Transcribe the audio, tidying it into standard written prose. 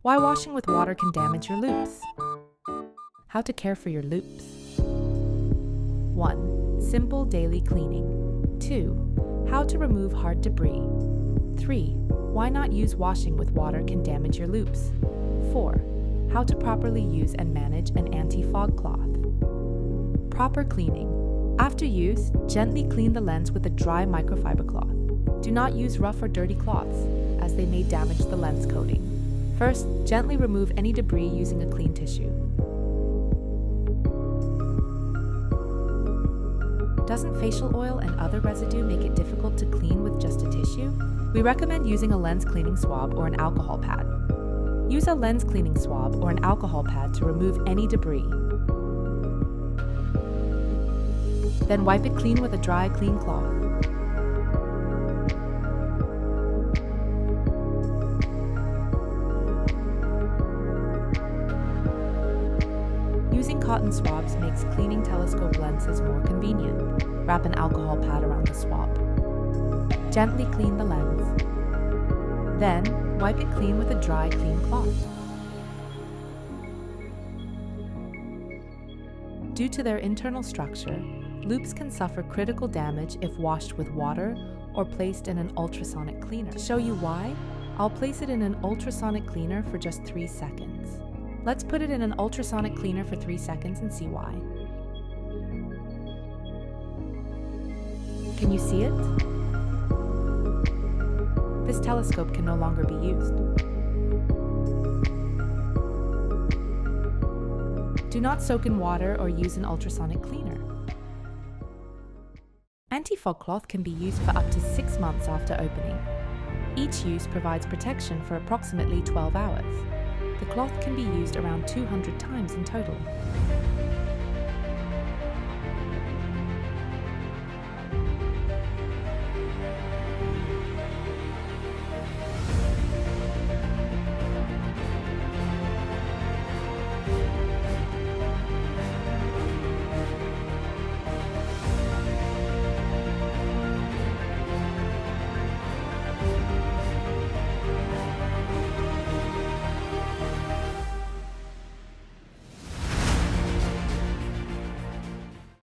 Why washing with water can damage your loupes. How to care for your loupes. 1. Simple daily cleaning. 2. How to remove hard debris. 3. Why not use washing with water can damage your loupes. 4. How to properly use and manage an anti-fog cloth. Proper cleaning. After use, gently clean the lens with a dry microfiber cloth. Do not use rough or dirty cloths, as they may damage the lens coating. First, gently remove any debris using a clean tissue. Doesn't facial oil and other residue make it difficult to clean with just a tissue? We recommend using a lens cleaning swab or an alcohol pad. Use a lens cleaning swab or an alcohol pad to remove any debris. Then wipe it clean with a dry, clean cloth. Using cotton swabs makes cleaning telescope lenses more convenient. Wrap an alcohol pad around the swab. Gently clean the lens. Then, wipe it clean with a dry, clean cloth. Due to their internal structure, loupes can suffer critical damage if washed with water or placed in an ultrasonic cleaner. To show you why, I'll place it in an ultrasonic cleaner for just 3 seconds. Let's put it in an ultrasonic cleaner for 3 seconds and see why. Can you see it? This telescope can no longer be used. Do not soak in water or use an ultrasonic cleaner. Anti-fog cloth can be used for up to 6 months after opening. Each use provides protection for approximately 12 hours. The cloth can be used around 200 times in total.